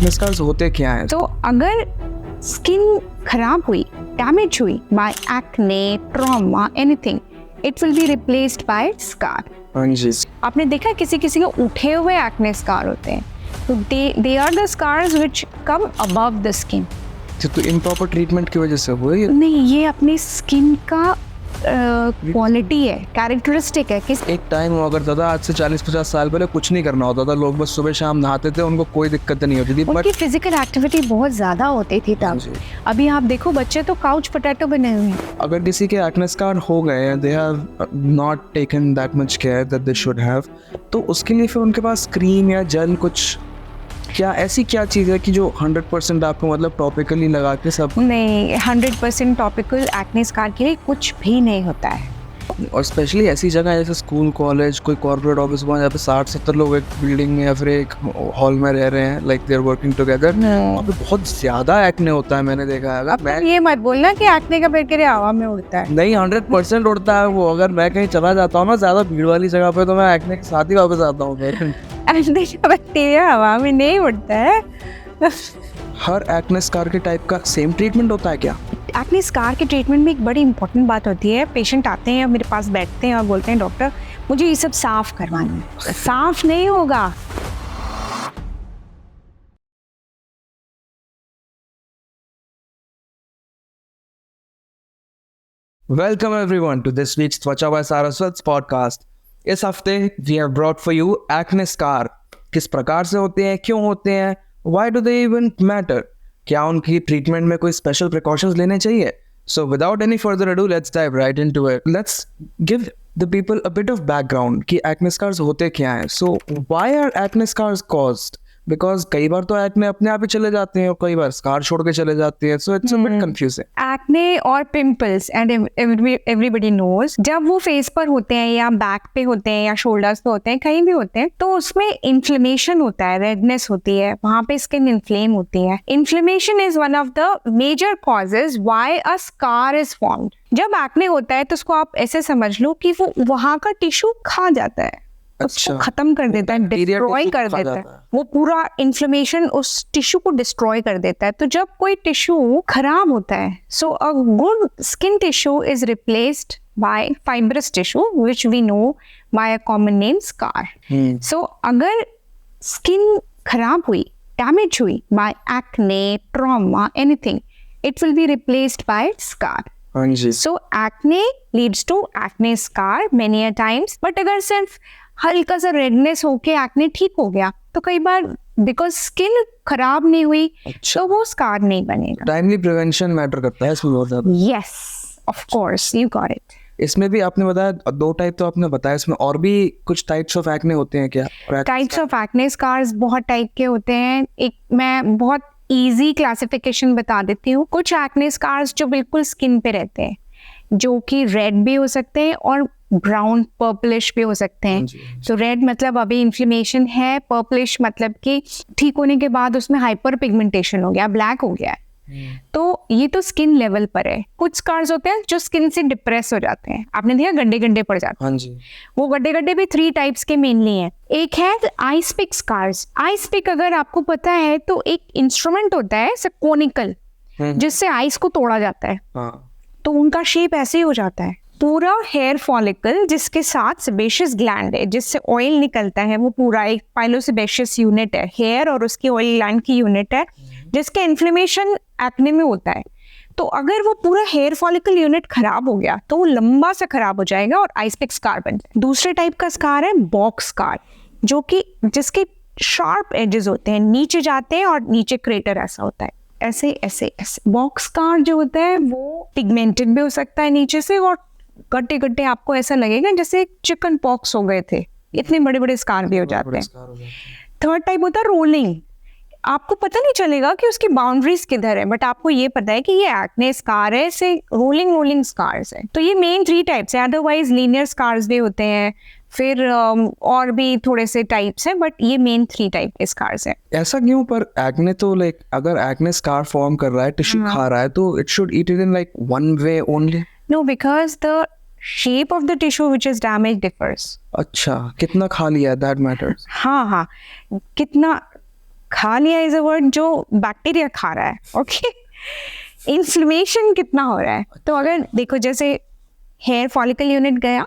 Acne scars होते क्या हैं? तो अगर स्किन खराब हुई, डैमेज हुई by acne, trauma, anything, it will be replaced by scar. हाँ जी। आपने देखा किसी किसी के उठे हुए एक्ने स्कार होते हैं, तो they are the scars which come above the skin. तो इम्प्रॉपर ट्रीटमेंट की वजह से हुआ ये? नहीं, ये अपनी स्किन का क्वालिटी है, कैरेक्टरिस्टिक है कि एक टाइम हुआ करता था, आज से 40-50 साल पहले कुछ नहीं करना होता था, लोग बस सुबह शाम नहाते थे, उनको कोई दिक्कत नहीं होती थी। उनकी फिजिकल एक्टिविटी बहुत ज्यादा होती थी तब। अभी आप देखो बच्चे तो काउच पोटैटो बने हुए हैं। अगर किसी के एक्ने स्कार हो गए हैं, they have not taken that much care that they should have, तो उसके लिए फिर उनके पास क्रीम या जेल कुछ, क्या ऐसी क्या चीज़ है कि जो 100% आपको मतलब टॉपिकली लगा के सब? नहीं, 100% टॉपिकल एक्ने स्कार के लिए कुछ भी नहीं होता है। और स्पेशली ऐसी जगह जैसे स्कूल, कॉलेज, कोई कॉर्पोरेट ऑफिस में जहाँ पे 60-70 लोग एक बिल्डिंग में या फिर एक हॉल में रह रहे हैं, like they are working together, वहाँ पे बहुत ज़्यादा एक्ने होता है, मैंने देखा है। मैं ये मत बोलना कि एक्ने का बैक्टीरिया हवा में उड़ता है। नहीं, 100% उड़ता है वो। अगर मैं कहीं चला जाता हूँ ना ज़्यादा भीड़ वाली जगह पे, तो मैं एक्ने के साथ ही वापस आता हूँ। एक्ने का बैक्टीरिया हवा में नहीं उड़ता है। हर एक्ने स्कार के टाइप का सेम ट्रीटमेंट होता है क्या? एक्ने स्कार के ट्रीटमेंट में एक बड़ी इंपॉर्टेंट बात होती है, पेशेंट आते हैं मेरे पास बैठते हैं और बोलते हैं डॉक्टर मुझे ये सब साफ करवाना है। साफ नहीं होगा। Welcome everyone to this week's त्वचा by Saraswat's podcast. इस हफ्ते we have brought for you acne scar. किस प्रकार से होते हैं, क्यों होते हैं, why do they even matter? क्या उनकी ट्रीटमेंट में कोई स्पेशल प्रिकॉशंस लेने चाहिए? So without any further ado, let's dive right into it. Let's give the people a bit of background कि acne scars होते क्या हैं. So why are acne scars caused? Because कई बार तो एक्ने अपने आप ही चले जाते हैं और कई बार स्कार छोड़ के चले जाते हैं, so it's a bit confusing. Acne और पिंपल्स एंड एवरीबडी नोज, जब वो फेस पर होते हैं या बैक पे होते हैं या शोल्डर्स पे होते हैं, कहीं भी होते हैं, तो उसमें इन्फ्लेमेशन होता है, रेडनेस होती है, वहां पे स्किन इन्फ्लेम होती है। Inflammation is one of the major causes why a scar is formed. जब एक्ने होता है तो उसको आप ऐसे समझ लो कि वो वहां का टिश्यू खा जाता है, उसको खत्म कर देता है, डिस्ट्रॉय कर देता है। वो पूरा इन्फ्लेमेशन उस टिश्यू को डिस्ट्रॉय कर देता है। तो जब कोई टिश्यू खराब होता है, so a good skin tissue is replaced by fibrous tissue which we know by a common name scar. So अगर स्किन खराब हुई, डैमेज हुई by acne, trauma, anything, it will be replaced by scar. So acne leads to acne scar many a times, but अगर सिर्फ हल्का सा redness होके acne ठीक हो गया, तो कई बार बिकॉज स्किन खराब नहीं हुई, तो वो स्कार नहीं बनेगा। टाइमली प्रिवेंशन मैटर करता है इसमें बहुत ज़्यादा। Yes, of course, you got it. इसमें भी आपने बताया 2 टाइप, तो आपने बताया, इसमें और भी कुछ टाइप्स ऑफ एक्ने होते हैं क्या? टाइप्स ऑफ एक्ने स्कार्स बहुत टाइप के होते हैं। एक मैं बहुत इजी क्लासिफिकेशन बता देती हूँ। कुछ एक्ने स्कार्स जो बिल्कुल स्किन पे रहते हैं, जो कि रेड भी हो सकते हैं और ब्राउन पर्पलिश भी हो सकते हैं। तो रेड मतलब अभी इन्फ्लेमेशन है, पर्पलिश मतलब कि ठीक होने के बाद उसमें हाइपर पिगमेंटेशन हो गया, ब्लैक हो गया है। तो ये तो स्किन लेवल पर है। कुछ स्कार्स होते हैं जो स्किन से डिप्रेस हो जाते हैं, आपने देखा गड्ढे गड्ढे पड़ जाते हैं। हाँ जी। वो गड्ढे गड्ढे भी 3 टाइप्स के मेनली हैं। एक है ice pick scars. Ice pick अगर आपको पता है तो एक इंस्ट्रूमेंट होता है कोनिकल, जिससे आइस को तोड़ा जाता है। तो उनका शेप ऐसे ही हो जाता है। पूरा हेयर फॉलिकल जिसके साथ सेबेशियस ग्लैंड है, जिससे ऑयल निकलता है, वो पूरा एक पाइलोसेबेशियस यूनिट है, हेयर और उसकी ऑयल ग्लैंड की यूनिट है, जिसका इन्फ्लेमेशन एक्ने में होता है। तो अगर वो पूरा हेयर फॉलिकल यूनिट खराब हो गया तो वो लंबा सा खराब हो जाएगा और आइस पिक स्कार बन जाए। दूसरे टाइप का स्कार है बॉक्स स्कार, जो कि जिसके शार्प एजेस होते हैं, नीचे जाते हैं और नीचे क्रेटर ऐसा होता है, ऐसे ऐसे ऐसे। बॉक्स स्कार जो होता है वो पिगमेंटेड भी हो सकता है नीचे से, और गड्ढे गड्ढे आपको ऐसा लगेगा जैसे चिकन पॉक्स हो गए थे, इतने बड़े बड़े स्कार भी हो जाते हैं। थर्ड टाइप होता है रोलिंग। आपको पता नहीं चलेगा कि उसकी बाउंड्रीज किधर है, बट आपको ये पता है कि ये एक्ने स्कार है, से रोलिंग स्कार्स है। तो ये मेन 3 टाइप्स है। अदरवाइज लीनियर स्कार्स भी होते हैं, फिर और भी थोड़े से टाइप्स हैं, बट ये मेन 3 टाइप के स्कार्स हैं। ऐसा क्यों? पर एक्ने तो लाइक अगर एक्ने स्कार फॉर्म कर रहा है, टिश्यू खा रहा है, तो it should eat it in like one way only. No, because the shape of the tissue which is damage differs. अच्छा, कितना खा लिया दैट मैटर्स। हाँ, कितना खा लिया इज अ वर्ड जो बैक्टीरिया खा रहा है, ओके। इन्फ्लेमेशन कितना हो रहा है, तो अगर देखो जैसे हेयर फॉलिकल यूनिट गया,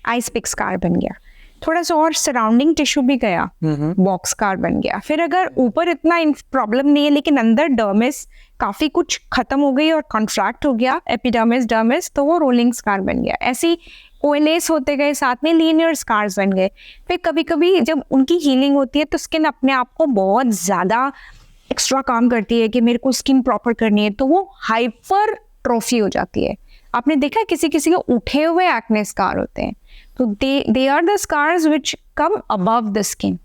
आइस पिक स्कार बन गया, थोड़ा सा और सराउंडिंग टिश्यू भी गया, बॉक्स स्कार बन गया। फिर अगर ऊपर इतना प्रॉब्लम नहीं है लेकिन अंदर डर्मिस काफी कुछ खत्म हो गई और कॉन्ट्रैक्ट हो गया, एपिडर्मिस डर्मिस, तो वो रोलिंग स्कार बन गया। ऐसी कोएलेस होते गए, साथ में लीनियर स्कार्स बन गए। फिर कभी कभी जब उनकी हीलिंग होती है तो स्किन अपने आप को बहुत ज्यादा एक्स्ट्रा काम करती है कि मेरे को स्किन प्रॉपर करनी है, तो वो हाइपर ट्रोफी हो जाती है। आपने देखा किसी किसी के उठे हुए एक्ने स्कार होते हैं, तो they are the scars which come above the skin.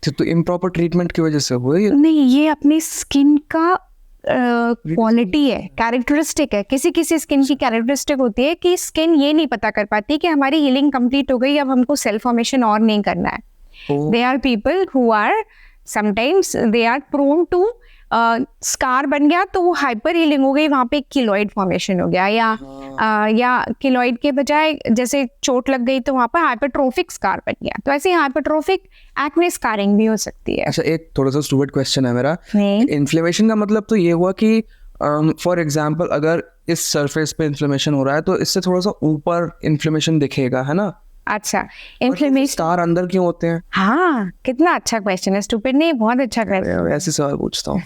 तो इम्प्रॉपर ट्रीटमेंट की वजह से हुआ ये? नहीं, ये अपनी स्किन का क्वालिटी है, कैरेक्टरिस्टिक है। किसी किसी स्किन की कैरेक्टरिस्टिक होती है कि स्किन ये नहीं पता कर पाती कि हमारी हीलिंग कंप्लीट हो गई, अब हमको सेल फॉर्मेशन और नहीं करना है। They are people who are sometimes they are prone to scar बन गया तो वो हाइपर हीलिंग हो गई, वहाँ पे किलोइड फॉर्मेशन हो गया, या किलोइड के बजाय जैसे चोट लग गई तो वहाँ पर हाइपरट्रोफिक स्कार बन गया। तो ऐसे हाइपरट्रोफिक एक्ने स्कारिंग भी हो सकती है। अच्छा, एक थोड़ा सा स्टूपिड क्वेश्चन है मेरा। इन्फ्लेमेशन का मतलब तो ये हुआ कि फॉर एग्जाम्पल अगर इस सरफेस पे इन्फ्लेमेशन हो रहा है तो इससे थोड़ा सा ऊपर इन्फ्लेमेशन दिखेगा, है ना? अच्छा, इन्फ्लेमेशन स्कार अंदर क्यों होते हैं? हाँ, कितना अच्छा क्वेश्चन है, स्टूपिड नहीं, बहुत अच्छा क्वेश्चन। ऐसे सवाल पूछता हूँ।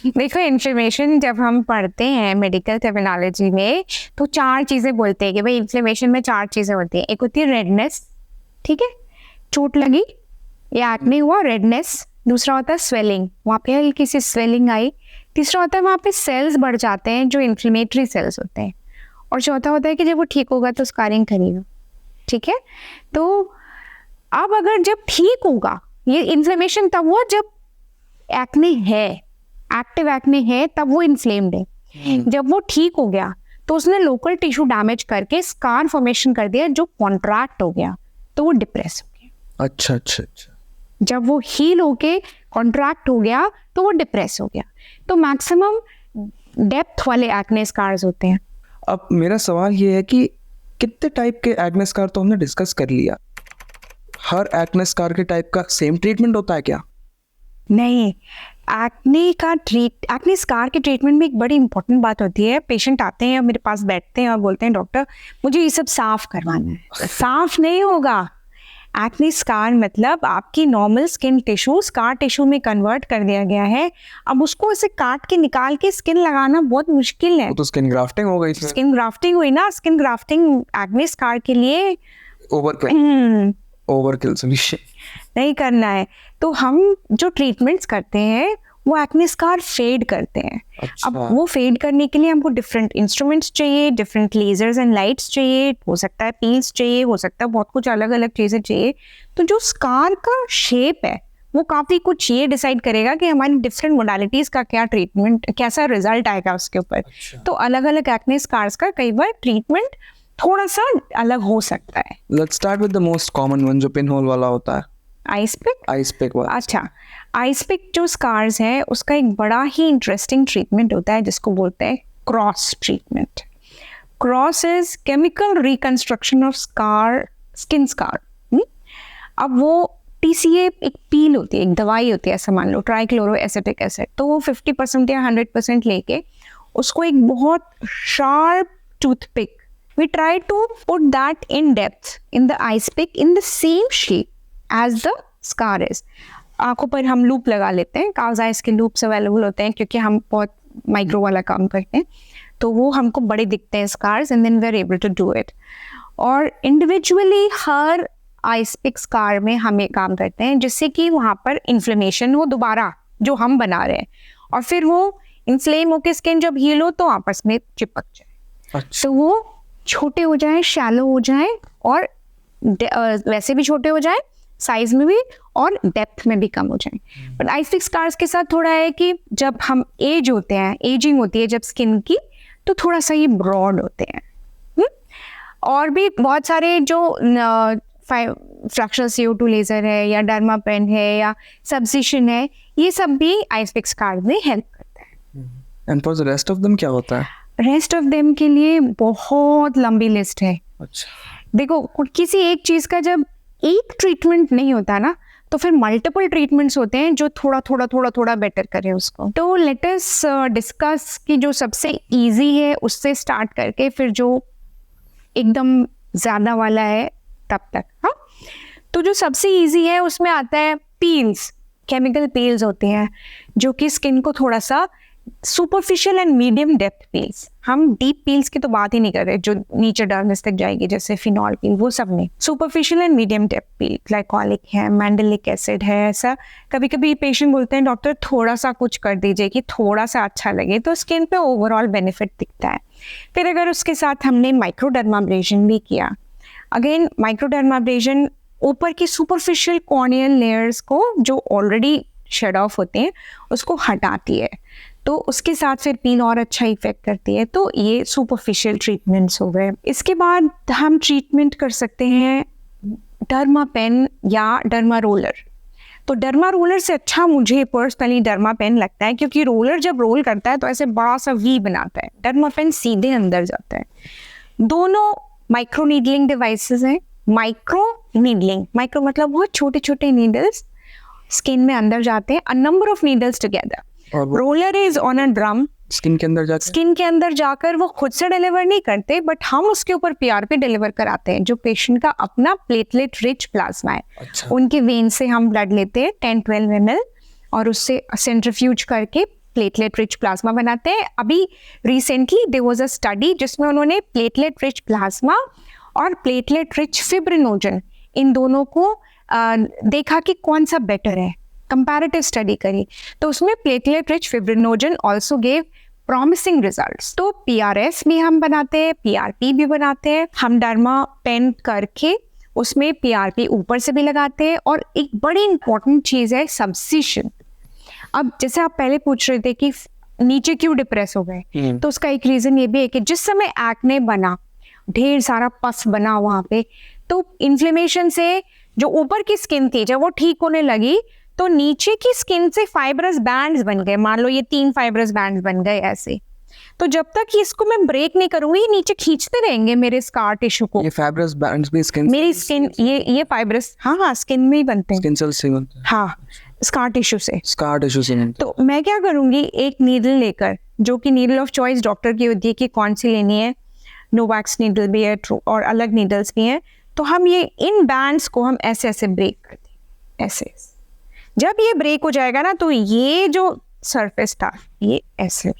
देखो, इन्फ्लेमेशन जब हम पढ़ते हैं मेडिकल टर्मिनोलॉजी में तो 4 चीजें बोलते हैं कि भाई इन्फ्लेमेशन में 4 चीजें होती हैं। एक होती है रेडनेस, ठीक है, चोट लगी या एक्ने हुआ, रेडनेस। दूसरा होता है स्वेलिंग, वहाँ पे हल्की सी स्वेलिंग आई। तीसरा होता है वहाँ पे सेल्स बढ़ जाते हैं जो इन्फ्लेमेटरी सेल्स होते हैं। और चौथा होता है कि जब वो ठीक होगा तो स्कारिंग करेगा, ठीक है। तो अब अगर जब ठीक होगा, ये इन्फ्लेमेशन तब हुआ जब एक्ने है, एक्टिव एक्ने है, तब वो इन्फ्लेम्ड है। जब वो ठीक हो गया तो उसने लोकल टिश्यू डैमेज करके स्कार फॉर्मेशन कर दिया जो कॉन्ट्रैक्ट हो गया, तो वो डिप्रेस हो गया। अच्छा अच्छा अच्छा। जब वो हील होके कॉन्ट्रैक्ट हो गया तो वो डिप्रेस हो गया। तो मैक्सिमम डेप्थ वाले एक्ने स्कार्स होते हैं। अब मेरा सवाल ये है कि कितने टाइप के एक्ने स्कार तो हमने डिस्कस कर लिया, हर एक्ने स्कार के टाइप का सेम ट्रीटमेंट होता है क्या? नहीं, एक्ने स्कार के ट्रीटमेंट में एक बड़ी इंपॉर्टेंट बात होती है। पेशेंट आते हैं और मेरे पास बैठते हैं और बोलते हैं डॉक्टर मुझे ये सब साफ करवाना है। साफ नहीं होगा। एक्ने स्कार मतलब आपकी normal skin tissue scar tissue में कन्वर्ट कर दिया गया है। अब उसको ऐसे काट के निकाल के स्किन लगाना बहुत मुश्किल है। तो स्किन ग्राफ्टिंग हो गई। स्किन ग्राफ्टिंग हुई ना, स्किन ग्राफ्टिंग एक्ने स्कार के लिए ओवरकिल सॉल्यूशन नहीं करना है। तो हम जो ट्रीटमेंट्स करते हैं वो एक्ने स्कार फेड करते हैं। अच्छा। अब वो फेड करने के लिए हमको डिफरेंट इंस्ट्रूमेंट्स चाहिए, डिफरेंट लेजर्स एंड लाइट्स चाहिए, हो सकता है पील्स चाहिए, हो सकता है बहुत कुछ अलग अलग चीज़ें चाहिए। तो जो स्कार का शेप है वो काफ़ी कुछ ये डिसाइड करेगा कि हमारी डिफरेंट मोडालिटीज़ का क्या ट्रीटमेंट, कैसा रिजल्ट आएगा उसके ऊपर। अच्छा। तो अलग अलग एक्ने स्कार्स का कई बार ट्रीटमेंट थोड़ा सा अलग हो सकता है। Let's start with the most common one जो पिन होल वाला होता है, आइस पिक। आइस पिक वाला। अच्छा, आइस पिक जो स्कार्स है उसका एक बड़ा ही इंटरेस्टिंग ट्रीटमेंट होता है जिसको बोलते हैं cross treatment. Cross is chemical reconstruction of scar, skin scar. अब वो TCA एक पील होती है, एक दवाई होती है, ऐसा मान लो ट्राइक्लोरो एसिटिक एसिड। तो वो 50% या 100% लेके उसको एक बहुत sharp toothpick, we try to put that in depth in the ice pick in the same shape as the scar is. आंखों पर हम लूप लगा लेते हैं, काउज आइस के लूप्स अवेलेबल होते हैं क्योंकि हम बहुत माइक्रो वाला काम करते हैं, तो वो हमको बड़े दिखते हैं scars, and then we are able to do it. और इंडिविजुअली हर आइस पिक स्कार में हम ये काम करते हैं जिससे कि वहाँ पर इन्फ्लेमेशन हो दोबारा जो हम बना रहे हैं, और फिर वो इन्फ्लेम होकर स्किन जब हील हो तो आपस में चिपक जाए। अच्छा। तो वो छोटे हो जाए, शैलो हो जाए, और वैसे भी छोटे हो जाए साइज में भी, और डेप्थ में भी कम हो जाए। बट आइस पिक स्कार्स के साथ थोड़ा है कि जब हम एज होते हैं, एजिंग होती है जब स्किन की, तो थोड़ा सा ये ब्रॉड होते हैं। और भी बहुत सारे जो फ्रैक्शनल CO2 लेजर है या डर्मा पेन है या सब्सिशन है, ये सब भी आइस पिक स्कार्स में हेल्प करता है। And for the rest of them क्या होता है? रेस्ट ऑफ देम के लिए बहुत लंबी लिस्ट है। अच्छा। देखो, किसी एक चीज का जब एक ट्रीटमेंट नहीं होता ना तो फिर मल्टीपल ट्रीटमेंट्स होते हैं जो थोड़ा बेटर करें उसको। तो लेट अस डिस्कस कि जो सबसे इजी है उससे स्टार्ट करके फिर जो एकदम ज़्यादा वाला है तब तक। हाँ, तो जो सबसे इजी है उसमें आता है पील्स। केमिकल पील्स होते हैं जो कि स्किन को थोड़ा सा superficial and medium depth peels, हम डीप पील्स की तो बात ही नहीं कर रहे जो नीचे डर्मिस तक जाएगी जैसे फिनॉल पील, वो सब नहीं। Superficial and medium depth peel, glycolic है, मैंडेलिक एसिड है, ऐसा कभी कभी पेशेंट बोलते हैं डॉक्टर थोड़ा सा कुछ कर दीजिए कि थोड़ा सा अच्छा लगे, तो स्किन पे ओवरऑल बेनिफिट दिखता है। फिर अगर उसके साथ हमने माइक्रोडर्माब्रेशन भी किया, अगेन माइक्रोडर्माब्रेशन ऊपर की सुपरफिशियल कॉर्नियल लेयर्स को जो ऑलरेडी शेड ऑफ होते हैं उसको हटाती है, तो उसके साथ फिर पील और अच्छा इफेक्ट करती है। तो ये सुपरफिशियल ट्रीटमेंट्स हो गए। इसके बाद हम ट्रीटमेंट कर सकते हैं डर्मा पेन या डर्मा रोलर। तो डर्मा रोलर से अच्छा मुझे पर्सनली डर्मा पेन लगता है, क्योंकि रोलर जब रोल करता है तो ऐसे बड़ा सा वी बनाता है, डर्मा पेन सीधे अंदर जाता है। दोनों माइक्रो नीडलिंग डिवाइसेस हैं। माइक्रो नीडलिंग, माइक्रो मतलब बहुत छोटे छोटे नीडल्स स्किन में अंदर जाते हैं, a number of needles together. Roller is on a drum, skin के अंदर जाकर वो खुद से डिलीवर नहीं करते, बट हम उसके ऊपर पीआरपी डिलीवर कराते हैं जो पेशेंट का अपना प्लेटलेट रिच प्लाज्मा है। अच्छा। उनके वेन से हम ब्लड लेते हैं 10-12 ml और उससे सेंट्रीफ्यूज करके प्लेटलेट रिच प्लाज्मा बनाते हैं। अभी recently there was a study जिसमें उन्होंने प्लेटलेट रिच प्लाज्मा और प्लेटलेट रिच फिब्रिनोजन इन दोनों को देखा कि कौन सा बेटर है, कंपैरेटिव स्टडी करी, तो उसमें platelet rich fibrinogen also gave promising results. तो पीआरएस भी हम बनाते हैं, पीआरपी भी बनाते हैं, हम डर्मा पेन करके उसमें पीआरपी ऊपर से भी लगाते हैं। और एक बड़ी इंपॉर्टेंट चीज़ है सब्सिशन। अब जैसे आप पहले पूछ रहे थे कि नीचे क्यों डिप्रेस हो गए, तो उसका एक रीज़न ये भी है कि जिस समय एक्ने बना, ढेर सारा पस बना वहाँ पे, तो इन्फ्लेमेशन से जो ऊपर की स्किन थी जब वो ठीक होने लगी तो नीचे की स्किन से फाइब्रस बैंड्स बन गए। मान लो ये 3 फाइब्रस बैंड्स बन गए ऐसे, तो जब तक इसको मैं ब्रेक नहीं करूंगी ये नीचे खींचते रहेंगे मेरे स्कार टिश्यू को। ये फाइब्रस बैंड्स भी स्किन, मेरी स्किन, ये फाइब्रस हाँ स्किन में ही बनते हैं, स्किन सेल्स से बनते हैं। हाँ, स्कार टिश्यू से बनते हैं। तो मैं क्या करूंगी, एक नीडल लेकर, जो कि नीडल ऑफ चॉइस डॉक्टर की होती है कि कौन सी लेनी है, नोवैक्स नीडल भी है और अलग नीडल्स भी हैं, तो हम ये इन बैंड्स को हम ऐसे ऐसे ब्रेक करते हैं, ऐसे। जब ये ब्रेक हो जाएगा ना तो ये जो सरफेस था ये ऐसे,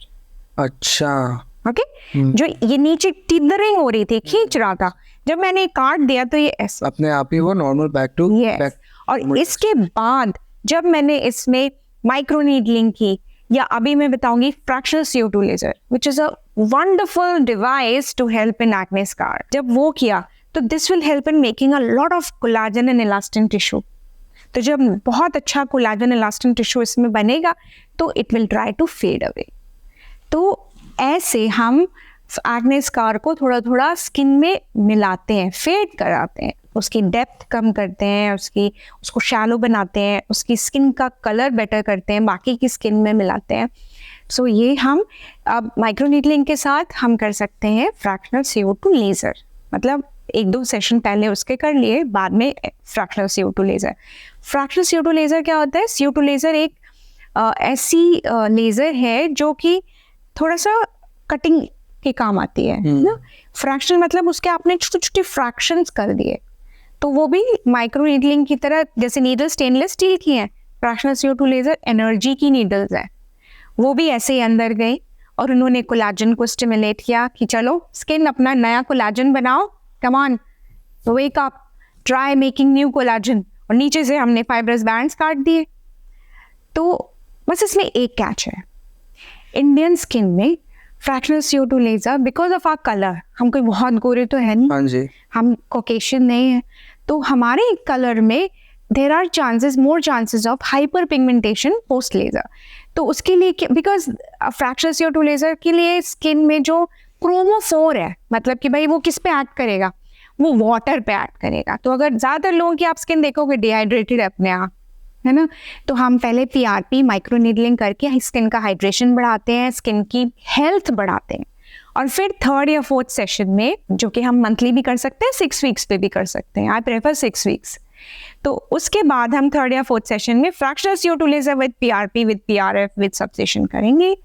अच्छा ओके, जो ये नीचे टिदरिंग हो रही थी, खींच रहा था, जब मैंने काट दिया तो ये ऐसे अपने आप ही वो नॉर्मल बैक टू बैक। और इसके बाद जब मैंने इसमें माइक्रो नीडलिंग की, या अभी मैं बताऊंगी fractional CO2 laser which is a wonderful device to help in acne scar, जब वो किया तो this will help in making a lot of collagen and elastin tissue. तो जब बहुत अच्छा कोलाजन इलास्टिन टिश्यू इसमें बनेगा तो it will try to fade away. तो ऐसे हम एक्ने स्कार को थोड़ा थोड़ा स्किन में मिलाते हैं, फेड कराते हैं, उसकी डेप्थ कम करते हैं, उसको शैलो बनाते हैं, उसकी स्किन का कलर बेटर करते हैं, बाकी की स्किन में मिलाते हैं। सो ये हम अब माइक्रोनीडलिंग के साथ हम कर सकते हैं फ्रैक्शनल CO2 लेज़र, मतलब 1-2 सेशन पहले उसके कर लिए, बाद में fractional CO2 laser. Fractional CO2 laser क्या होता है? CO2 लेज़र एक ऐसी लेज़र है जो कि थोड़ा सा कटिंग के काम आती है ना। फ्रैक्शनल मतलब उसके आपने छोटे छोटे फ्रैक्शंस कर दिए, तो वो भी माइक्रो नीडलिंग की तरह, जैसे नीडल स्टेनलेस स्टील की है, फ्रैक्शनल CO2 लेज़र एनर्जी की नीडल्स है, वो भी ऐसे ही अंदर गई और उन्होंने कोलाजन को स्टिमुलेट किया कि चलो स्किन अपना नया कोलाजन बनाओ, come on, wake up, try making new collagen. और नीचे से हमने फाइब्रस बैंड्स काट दिए। तो बस इसमें एक कैच है, इंडियन स्किन में fractional CO2 laser because of our colour, हम कोई बहुत गोरे तो है नहीं, हाँ जी, हम कॉकेशियन नहीं है, तो हमारे कलर में there are chances, more chances of hyper pigmentation post laser. तो उसके लिए बिकॉज फ्रैक्शनल CO2 लेज़र के लिए स्किन में जो क्रोमोफोर है, मतलब कि भाई वो किस पे एक्ट करेगा, वो वाटर पे एक्ट करेगा। तो अगर ज़्यादातर लोगों की आप स्किन देखोगे डिहाइड्रेटेड है अपने आप, है ना, तो हम पहले PRP माइक्रो नीडलिंग करके स्किन का हाइड्रेशन बढ़ाते हैं, स्किन की हेल्थ बढ़ाते हैं, और फिर 3rd या 4th सेशन में, जो कि हम मंथली भी कर सकते हैं, 6 वीक्स पे भी कर सकते हैं, आई प्रेफर 6 वीक्स। तो उसके बाद हम 3rd या 4th सेशन में fractional CO2 laser with PRP with PRF with subcision करेंगे,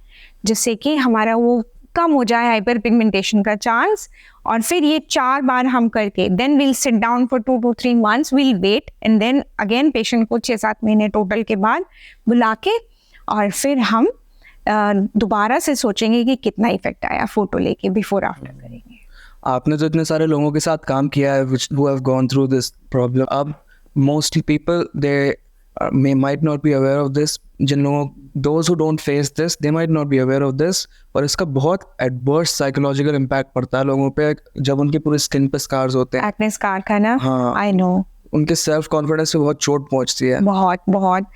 जिससे कि हमारा वो कम हो जाए हाइपर पिगमेंटेशन का चांस। और फिर ये 4 बार हम करके then will sit down for 2 to 3 months, will wait and then again patient को 6-7 महीने टोटल के बाद बुला के और फिर हम दोबारा से सोचेंगे कि कितना इफेक्ट आया फोटो लेके, बिफोर आफ्टर करेंगे। आपने तो इतने सारे लोगों के साथ काम किया है which who have gone through this problem. अब mostly people they might not be aware of this. जिन लोगों those who don't face this they might not be aware of this, और इसका बहुत adverse psychological impact पड़ता है लोगों पे जब उनकी पूरी स्किन पे स्कार्स होते हैं। एक्ने स्कार का ना, हाँ। आई नो, उनके सेल्फ कॉन्फिडेंस पे बहुत चोट पहुंचती है। बहुत बहुत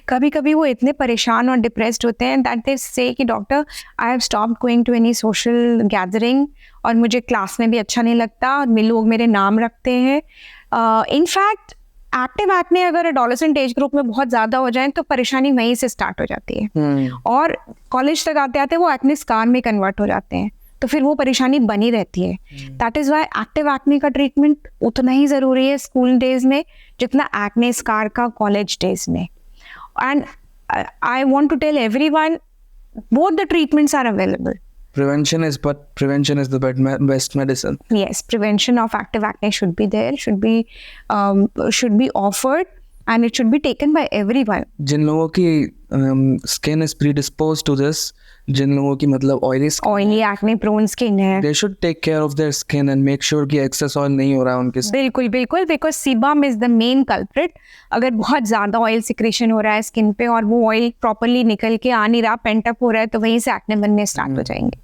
कभी कभी वो इतने परेशान और डिप्रेस्ड होते हैं दैट दे से कि doctor I have stopped going to any social gathering, और मुझे क्लास में भी अच्छा नहीं लगता और लोग मेरे नाम रखते हैं। इनफैक्ट एक्टिव एक्ने अगर एडोलेसेंट एज ग्रुप में बहुत ज़्यादा हो जाए तो परेशानी वहीं से स्टार्ट हो जाती है, और कॉलेज तक आते आते वो एक्ने स्कार में कन्वर्ट हो जाते हैं, तो फिर वो परेशानी बनी रहती है। That is why active acne का ट्रीटमेंट उतना ही ज़रूरी है स्कूल डेज में जितना एक्ने स्कार का कॉलेज डेज में। And I want to tell everyone both the treatments are available. Prevention is the best medicine. Yes, prevention of active acne should be there, should be offered, and it should be taken by everyone. जिन लोगों की skin is predisposed to this, जिन लोगों की मतलब oily acne prone skin है, they should take care of their skin and make sure कि excess oil नहीं हो रहा है उनके skin। बिल्कुल बिल्कुल, because sebum is the main culprit। अगर बहुत ज़्यादा ऑयल सिक्रेशन हो रहा है स्किन पे और वो ऑयल प्रॉपरली निकल के आ नहीं रहा, पेंट अप हो रहा है, तो वहीं से एक्ने बनने स्टार्ट हो जाएंगे।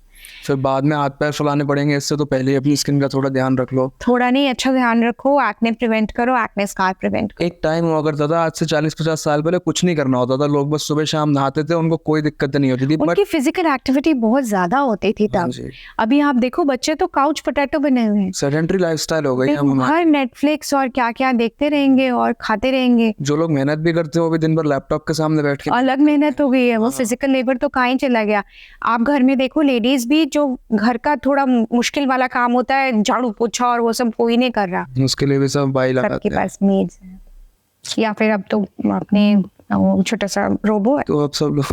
फिर बाद में हाथ पैर फुलाने पड़ेंगे, इससे तो पहले अपनी स्किन का थोड़ा ध्यान रख लो। थोड़ा नहीं, अच्छा ध्यान रखो, एक्ने प्रिवेंट करो, एक्ने स्कार प्रिवेंट करो। एक टाइम हुआ करता था आज से 40-50 साल पहले कुछ नहीं करना होता था, लोग बस सुबह शाम नहाते थे, उनको कोई दिक्कत नहीं होती थी। उनकी फिजिकल एक्टिविटी बहुत ज्यादा होती थी तब। अभी आप देखो बच्चे तो काउच पोटैटो बने हुए हैं, सेडेंटरी लाइफस्टाइल हो गई। हर नेटफ्लिक्स और क्या क्या देखते रहेंगे और खाते रहेंगे। जो लोग मेहनत भी करते हैं वो भी दिन भर लैपटॉप के सामने बैठ के, अलग मेहनत हो गई है, वो फिजिकल लेबर तो कहीं चला गया। आप घर में देखो लेडीज भी, जो घर का थोड़ा मुश्किल वाला काम होता है, झाड़ू पोछा और वो सब कोई नहीं कर रहा, उसके लिए भी सब बाई लगाते हैं। सबके पास मेड्स है, या फिर अब तो अपने छोटा सा रोबो है। तो अब सब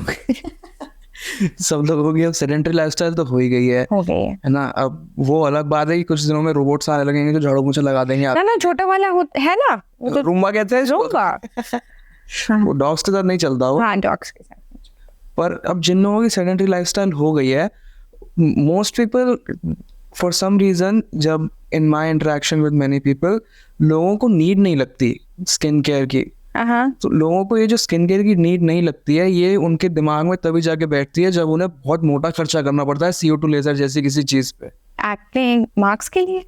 लोगों की अब सेडेंटरी लाइफस्टाइल तो हो ही गई है, है ना। अब वो अलग बात है कि कुछ दिनों में रोबोट्स आने लगेंगे जो झाड़ू पोछा लगा देंगे। ना छोटा वाला है ना, तो रूम्बा कहते हैं, रूम्बा। वो डॉग्स के साथ नहीं चलता वो। हाँ, डॉग्स के साथ। पर अब जिन लोगों की सेडेंटरी लाइफस्टाइल हो गई है, most people for some reason, जब in my interaction with many people, लोगों को नीड नहीं लगती स्किन केयर की। तो लोगों को ये जो स्किन केयर की नीड नहीं लगती है, ये उनके दिमाग में तभी जाके बैठती है जब उन्हें बहुत मोटा खर्चा करना पड़ता है CO2 लेजर जैसी किसी चीज पे। एक्ने मार्क्स के लिए,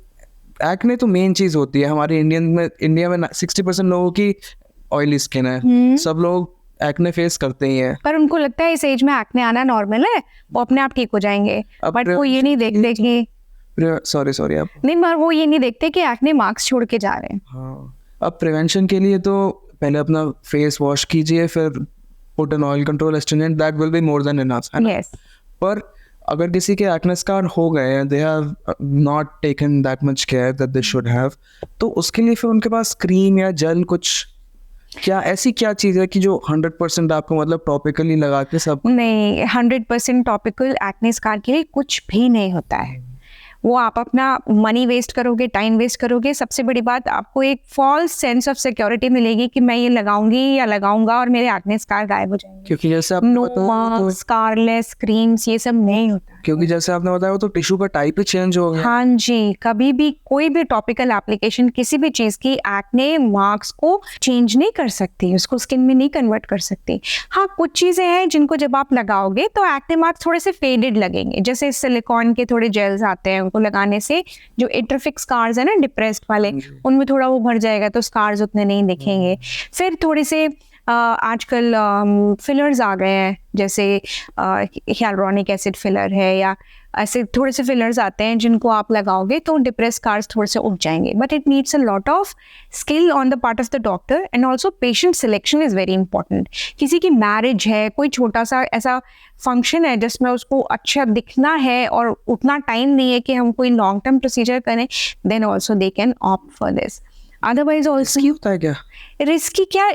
एक्ने तो मेन चीज होती है हमारे इंडिया में 60% लोगों की ऑयली स्किन है। सब लोग एक्ने फेस करते ही हैं, पर उनको लगता है इस एज में एक्ने आना नॉर्मल है, वो अपने आप ठीक हो जाएंगे। बट वो ये नहीं देखते कि सॉरी आप नहीं, मगर वो ये नहीं देखते कि एक्ने मार्क्स छोड़ के जा रहे हैं। हाँ, अब प्रिवेंशन के लिए तो पहले अपना फेस वॉश कीजिए, फिर put an oil control astringent, that will be more than enough. Yes, पर अगर किसी के एक्ने स्कार हो गए हैं, they have not taken that much care that they should have, तो उसके लिए फिर उनके पास क्रीम या जेल कुछ ऐसी क्या चीज है कि जो 100% आपको मतलब टॉपिकली लगा के सब? नहीं, 100% टॉपिकल एक्ने स्कार के लिए कुछ भी नहीं होता है। वो आप अपना मनी वेस्ट करोगे, टाइम वेस्ट करोगे। सबसे बड़ी बात, आपको एक फॉल्स सेंस ऑफ सिक्योरिटी मिलेगी कि मैं ये लगाऊंगी या लगाऊंगा और मेरे एक्ने स्कार गायब हो जाएंगे। क्योंकि जैसे आपने स्कारलेस क्रीम्स ये सब नहीं होता, क्योंकि जैसे आपने बताया वो तो टिश्यू का टाइप ही चेंज हो गया। हाँ जी, कभी भी कोई भी टॉपिकल एप्लीकेशन किसी भी चीज की एक्ने मार्क्स को चेंज नहीं कर सकती, उसको स्किन में नहीं कन्वर्ट कर सकती। हाँ, कुछ चीजें हैं जिनको जब आप लगाओगे तो एक्ने मार्क्स थोड़े से फेडेड लगेंगे, जैसे सिलिकॉन के थोड़े जेल्स आते हैं, उनको लगाने से जो एट्रोफिक स्कार्स है ना, डिप्रेस्ड वाले, उनमें थोड़ा वो भर जाएगा तो स्कार्स उतने नहीं दिखेंगे। फिर थोड़े से आजकल फिलर्स आ गए हैं, जैसे हियालुरोनिक एसिड फिलर है, या ऐसे थोड़े से फिलर्स आते हैं जिनको आप लगाओगे तो डिप्रेस स्कार्स थोड़े से उग जाएंगे, but it needs a lot of skill on the part of the doctor, and also patient selection is very important. किसी की मैरिज है, कोई छोटा सा ऐसा फंक्शन है जिसमें उसको अच्छा दिखना है और उतना टाइम नहीं है कि हम कोई लॉन्ग टर्म प्रोसीजर करें, then also they can opt for this. Otherwise also होता है क्या? रिस्की क्या,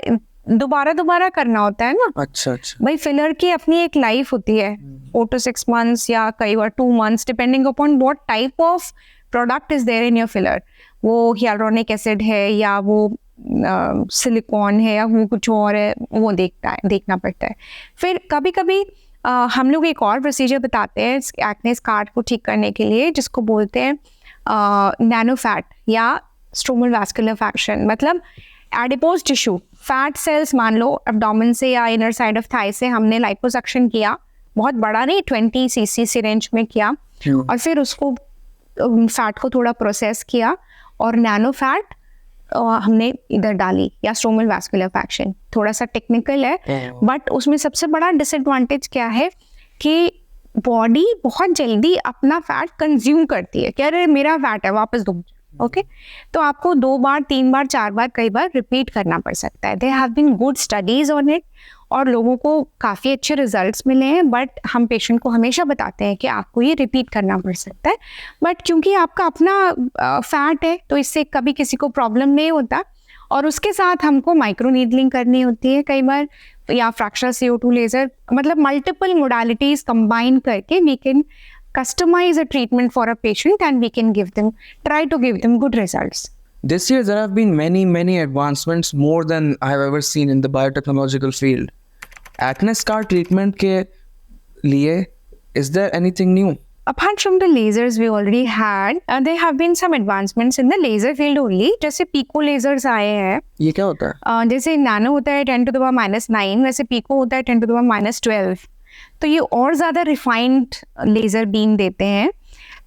दोबारा करना होता है ना. अच्छा. भाई फिलर की अपनी एक लाइफ होती है, 4 to 6 months या कई बार 2 months, depending upon what type of product is there in your filler. वो हियालुरोनिक एसिड है या वो सिलिकॉन है या वो कुछ और है, वो देखना पड़ता है. फिर कभी कभी हम लोग एक और प्रोसीजर बताते हैं एक्ने स्कार को ठीक करने के लिए, जिसको बोलते हैं नैनो फैट या स्ट्रोमल वास्कुलर फ्रैक्शन. मतलब एडिपोज टिश्यू, फैट सेल्स, मान लो एब्डोमेन से या इनर साइड ऑफ थाई से हमने लाइपोसक्शन किया, बहुत बड़ा नहीं, 20 cc सिरेंज में किया, और फिर उसको फैट को थोड़ा प्रोसेस किया और नैनो फैट हमने इधर डाली, या स्ट्रोमल वास्कुलर फ्रैक्शन. थोड़ा सा टेक्निकल है, बट उसमें सबसे बड़ा डिसएडवांटेज क्या है कि बॉडी बहुत जल्दी अपना फैट कंज्यूम करती है, क्या अरे मेरा फैट है वापस दो. ओके, तो आपको 2 बार 3 बार 4 बार कई बार रिपीट करना पड़ सकता है. There have been good studies on it और लोगों को काफ़ी अच्छे रिजल्ट्स मिले हैं, बट हम पेशेंट को हमेशा बताते हैं कि आपको ये रिपीट करना पड़ सकता है. बट क्योंकि आपका अपना फैट है तो इससे कभी किसी को प्रॉब्लम नहीं होता, और उसके साथ हमको माइक्रो नीडलिंग करनी होती है कई बार, या फ्रैक्शनल CO2 लेज़र, मतलब मल्टीपल मोडालिटीज़ कंबाइन करके we can customize a treatment for a patient and we can try to give them good results. This year there have been many advancements, more than I have ever seen in the biotechnological field. Acne scar treatment के लिए, is there anything new? Apart from the lasers we already had, there have been some advancements in the laser field only. जैसे pico lasers आए हैं. ये क्या होता है? जैसे नैनो होता है 10⁻⁹, वैसे पिको होता है 10⁻12. तो ये और ज़्यादा रिफाइंड लेज़र बीम देते हैं.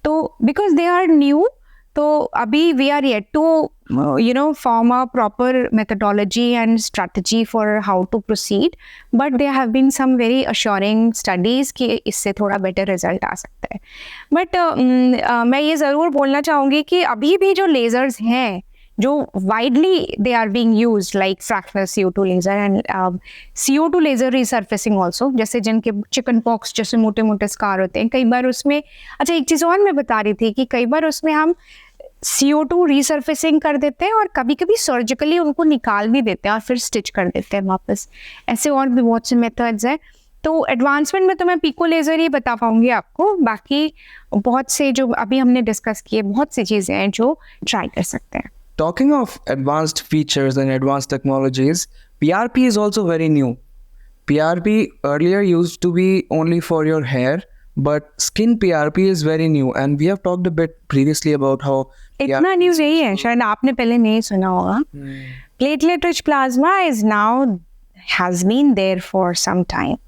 तो बिकॉज दे आर न्यू, तो अभी we are yet to form a proper methodology and strategy for how to proceed, but there have been some very assuring studies कि इससे थोड़ा बेटर रिजल्ट आ सकता है. बट मैं ये ज़रूर बोलना चाहूँगी कि अभी भी जो लेज़र्स हैं जो widely they are being used, like fractional CO2 laser and CO2 laser resurfacing also, जैसे जिनके चिकन पॉक्स जैसे मोटे मोटे स्कार होते हैं, कई बार उसमें, अच्छा एक चीज़ और मैं बता रही थी कि कई बार उसमें हम CO2 रिसर्फेसिंग कर देते हैं और कभी कभी सर्जिकली उनको निकाल भी देते हैं और फिर स्टिच कर देते हैं वापस. ऐसे और भी बहुत से मेथड्स हैं. तो एडवांसमेंट में तो मैं पिको लेज़र ही बता पाऊंगी आपको, बाकी बहुत से जो अभी हमने डिस्कस किए बहुत सी चीज़ें हैं जो ट्राई कर सकते हैं. Talking of advanced features and advanced technologies, PRP is also very new. PRP earlier used to be only for your hair, but skin PRP is very new, and we have talked a bit previously about how इतना news यही है, शायद आपने पहले नहीं सुना होगा. Platelet rich plasma is now has been there for some time.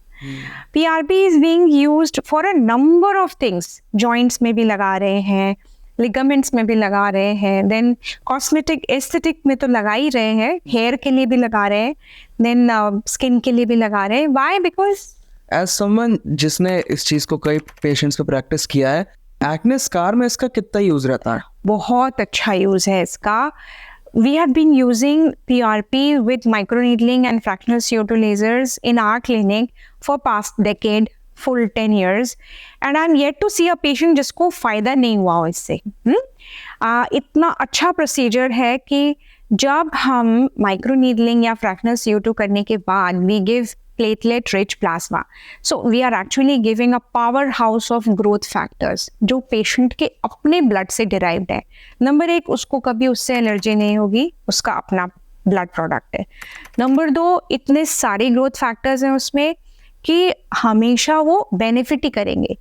PRP is being used for a number of things. Joints में भी लगा रहे हैं, लिगामेंट्स में भी लगा रहे हैं, देन कॉस्मेटिक एस्थेटिक में तो लगा ही रहे हैं, हेयर के लिए भी लगा रहे हैं, देन स्किन के लिए भी लगा रहे हैं. व्हाई? बिकॉज एज समवन जिसने इस चीज़ को कई पेशेंट्स पे प्रैक्टिस किया है, एक्ने स्कार में इसका कितना यूज़ रहता है? बहुत अच्छा यूज़ है इसका. We have been using PRP with microneedling and fractional CO2 lasers in our clinic for past decade, full 10 years, and I'm yet to see a patient जिसको फ़ायदा नहीं हुआ हो इससे. इतना अच्छा प्रोसीजर है कि जब हम माइक्रो नीडलिंग या फ्रैक्शनल CO2 करने के बाद we give platelet rich plasma. So we are actually giving a powerhouse of growth factors जो पेशेंट के अपने ब्लड से डिराइव्ड है. नंबर 1, उसको कभी उससे एलर्जी नहीं होगी, उसका अपना ब्लड प्रोडक्ट है. नंबर 2, इतने सारे ग्रोथ फैक्टर्स हैं उसमें कि हमेशा वो बेनिफिट ही करेंगे.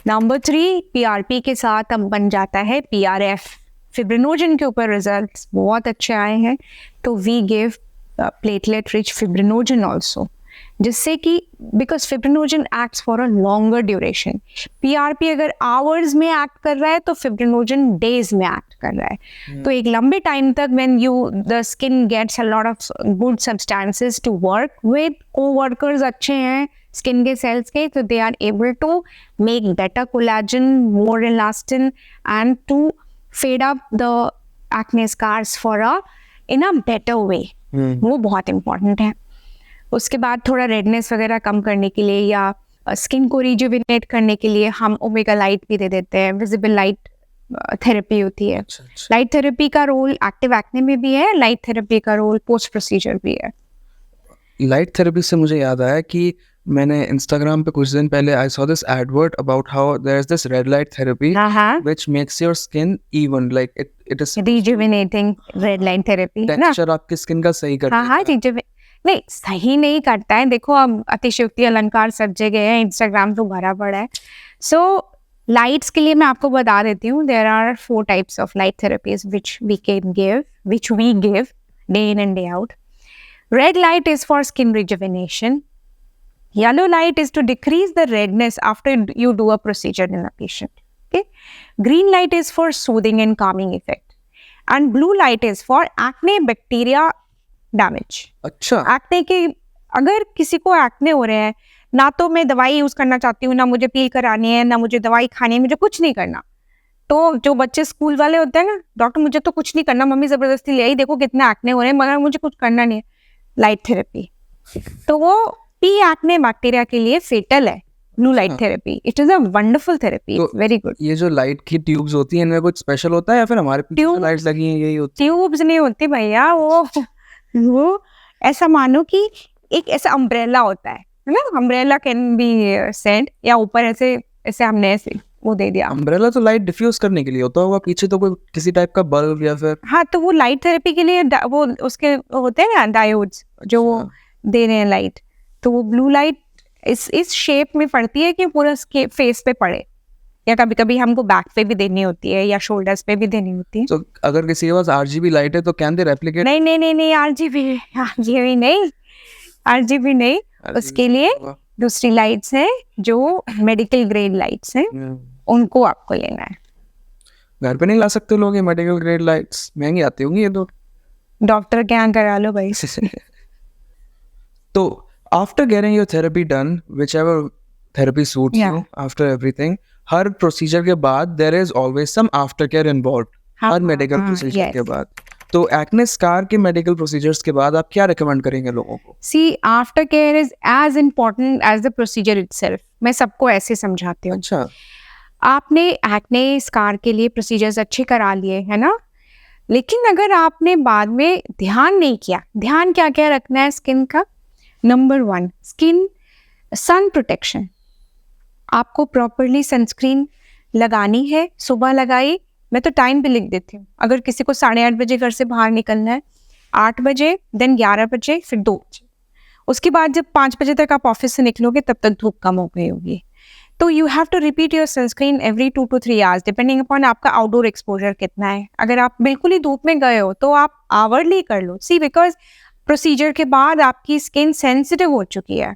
नंबर 3, PRP के साथ अब बन जाता है PRF, फिब्रिनोजन के ऊपर रिजल्ट्स बहुत अच्छे आए हैं, तो we give platelet rich fibrinogen also. जिससे कि because fibrinogen acts for a longer duration. PRP अगर आवर्स में एक्ट कर रहा है तो फिब्रिनोजन डेज में एक्ट कर रहा है. तो एक लंबे टाइम तक when the skin gets a lot of good substances to work with, coworkers अच्छे हैं स्किन के सेल्स के, तो they are able to make better collagen, more elastin and to fade up the acne scars for a in a better way. वो बहुत important है. उसके बाद थोड़ा रेडनेस वगैरह कम करने के लिए या स्किन को रिजुविनेट करने के लिए हम ओमेगा लाइट भी दे देते हैं. विजिबल लाइट थेरेपी होती है. लाइट थेरेपी का रोल एक्टिव एक्ने में भी है, लाइट थेरेपी का रोल पोस्ट प्रोसीजर भी है. लाइट थेरेपी से मुझे याद आया कि मैंने इंस्टाग्राम पे कुछ दिन पहले I saw this advert about how there is this red light therapy which makes your skin even, like it is rejuvenating red light therapy ना. टेक्सचर आपकी स्किन का सही कर देता है. नहीं, सही नहीं करता है. देखो अब अतिशयोक्ति अलंकार सब जगह है, इंस्टाग्राम तो भरा पड़ा है. सो लाइट्स के लिए मैं आपको बता देती हूँ. There are 4 types of light therapies which we give day in and day out. Red light is for skin rejuvenation. Yellow light is to decrease the redness after you do a procedure in a patient. Okay. Green light is for soothing and calming effect. And blue light is for acne bacteria damage. अच्छा. Acne के अगर किसी को acne हो रहे हैं, ना तो मैं दवाई यूज करना चाहती हूँ, ना मुझे पील करानी है, ना मुझे दवाई खानी है, मुझे कुछ नहीं करना. तो जो बच्चे स्कूल वाले होते हैं ना, डॉक्टर मुझे तो कुछ नहीं करना, मम्मी जबरदस्ती ले आई, देखो कितने एक्ने हो रहे हैं, मगर मुझे कुछ करना नहीं है. लाइट थेरेपी तो वो पी एक्ने बैक्टीरिया के लिए फेटल है. Blue light therapy, it is a wonderful therapy, very good. ये जो लाइट की ट्यूब्स होती हैं, इनमें कुछ स्पेशल होता है या फिर हमारे पीछे लाइट्स लगी हैं यही होती है? ट्यूब्स नहीं होती भैया, वो ऐसा मानो कि एक ऐसा अम्ब्रेला होता है ना. अम्ब्रेला कैन बी सेंट, या ऊपर ऐसे ऐसे हमने ऐसे वो दे दिया. अम्ब्रेला तो लाइट डिफ्यूज करने के लिए होता होगा, पीछे तो कोई किसी टाइप का बल्ब या फिर. हाँ, तो वो लाइट थेरेपी के लिए वो उसके होते हैं ना डायोड्स जो वो दे रहे हैं लाइट. तो वो ब्लू लाइट इस शेप में पड़ती है कि पूरा फेस पे पड़े, या कभी कभी हमको बैक पे भी देनी होती है या शोल्डर्स पे भी देनी होती है. तो अगर किसी के पास आरजीबी लाइट है तो कैन दे रेप्लिकेट? नहीं, आरजीबी नहीं. उसके लिए दूसरी लाइट्स हैं जो मेडिकल ग्रेड लाइट्स हैं, उनको आपको लेना है. घर पे नहीं ला सकते लोग ये मेडिकल ग्रेड लाइट्स? महंगी आती होंगी ये तो. डॉक्टर के यहाँ करा लो भाई. तो after getting your therapy done, whichever therapy suits you, after everything, her procedure के बाद there is always some aftercare involved. Her medical procedure के बाद. तो acne scar के medical procedures के बाद आप क्या recommend करेंगे लोगों को? See, aftercare is as important as the procedure itself. मैं सबको ऐसे समझाती हूँ. अच्छा. आपने acne scar के लिए procedures अच्छे करा लिए है ना, लेकिन अगर आपने बाद में ध्यान नहीं किया, ध्यान क्या क्या रखना है स्किन का. Number 1, skin sun protection. आपको प्रॉपरली सनस्क्रीन लगानी है. सुबह लगाई, मैं तो टाइम भी लिख देती हूँ. अगर किसी को 8:30 बजे घर से बाहर निकलना है, 8 बजे, देन 11 बजे, फिर 2 बजे. उसके बाद जब 5 बजे तक आप ऑफिस से निकलोगे तब तक धूप कम हो गई होगी. तो you have to repeat your sunscreen every 2 to 3 hours depending upon आपका आउटडोर एक्सपोजर कितना है. अगर आप बिल्कुल ही धूप में गए हो तो आप आवरली कर लो. सी, बिकॉज प्रोसीजर के बाद आपकी स्किन सेंसिटिव हो चुकी है,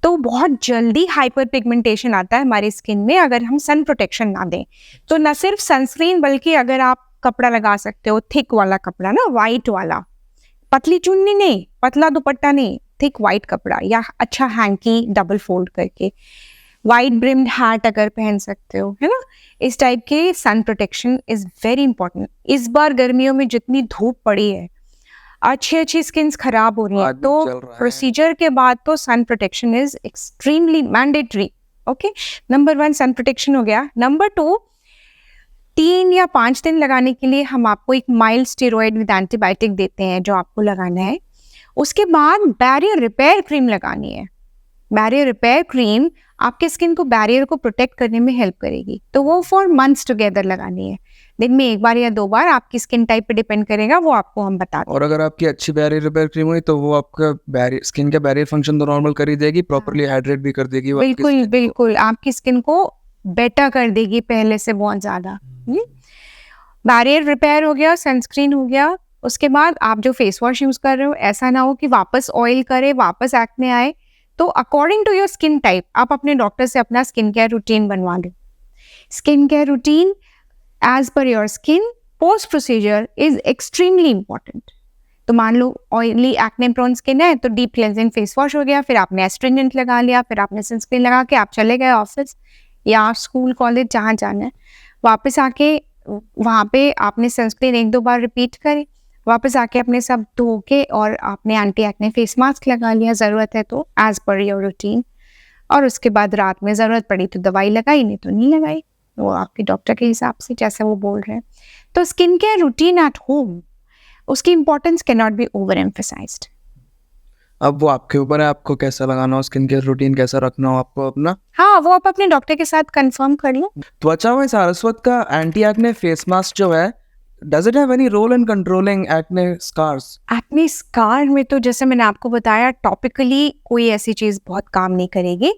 तो बहुत जल्दी हाइपर पिगमेंटेशन आता है हमारी स्किन में अगर हम सन प्रोटेक्शन ना दें. तो न सिर्फ सनस्क्रीन, बल्कि अगर आप कपड़ा लगा सकते हो, थिक वाला कपड़ा ना, वाइट वाला, पतली चुन्नी नहीं, पतला दुपट्टा नहीं, थिक वाइट कपड़ा, या अच्छा हैंकी डबल फोल्ड करके, वाइट ब्रिम्ड हैट अगर पहन सकते हो, है ना. इस टाइप के sun protection is very important. इस बार गर्मियों में जितनी धूप पड़ी है, अच्छी स्किन्स खराब हो रही है, तो प्रोसीजर के बाद तो sun protection is extremely mandatory. Okay, number 1 sun protection हो गया. नंबर 2, 3 या 5 दिन लगाने के लिए हम आपको एक माइल्ड स्टेरॉइड विद एंटीबायोटिक देते हैं जो आपको लगाना है. उसके बाद बैरियर रिपेयर क्रीम लगानी है. बैरियर रिपेयर क्रीम आपके स्किन को बैरियर को प्रोटेक्ट करने में हेल्प करेगी, तो वो फॉर मंथ्स टुगेदर लगानी है. दिन में 1 बार या 2 बार, आपकी स्किन टाइप पे डिपेंड करेगा, वो आपको हम बता दें. और अगर आपकी अच्छी बैरियर रिपेयर क्रीम हुई तो वो आपका बैरियर स्किन का बैरियर फंक्शन तो नॉर्मल कर ही देगी, प्रॉपर्ली हाइड्रेट भी कर देगी. बिल्कुल आपकी स्किन को बेटर कर देगी पहले से बहुत ज्यादा. बैरियर रिपेयर हो गया, सनस्क्रीन हो गया. उसके बाद आप जो फेस वॉश यूज कर रहे हो, ऐसा ना हो कि वापस ऑयल करे, वापस एक्ने आए. तो according to your skin type आप अपने डॉक्टर से अपना स्किन केयर रूटीन बनवा लो. Skin care routine as per your skin post procedure is extremely important. तो मान लो ऑयली एक्ने प्रोन स्किन है तो डीप क्लेंजिंग फेस वॉश हो गया, फिर आपने एस्ट्रिंजेंट लगा लिया, फिर आपने सनस्क्रीन लगा के आप चले गए ऑफिस या स्कूल कॉलेज जहाँ जाना है. वापस आके वहाँ पे आपने सनस्क्रीन 1-2 बार रिपीट करी, वापस आके अपने सब धो के और आपने एंटी एक्ने फेस मास्क लगा लिया ज़रूरत है तो एज पर योर रूटीन. और उसके बाद रात में ज़रूरत पड़ी तो दवाई लगाई, नहीं तो नहीं लगाई, वो आपके डॉक्टर के हिसाब से जैसा वो बोल रहे हैं. तो skin care routine at home, उसकी importance can not be overemphasized. अब वो आपके ऊपर है, आपको कैसा लगाना हो, स्किन केयर रूटीन कैसा रखना हो आपको अपना. हाँ, वो आप अपने डॉक्टर के साथ कंफर्म कर लो. त्वचा में सारस्वत का एंटी एक्ने फेस मास्क जो है, does it have any role in controlling acne scars? Acne scar में तो जैसे मैंने आपको बताया टॉपिकली कोई ऐसी चीज़ बहुत काम नहीं करेगी,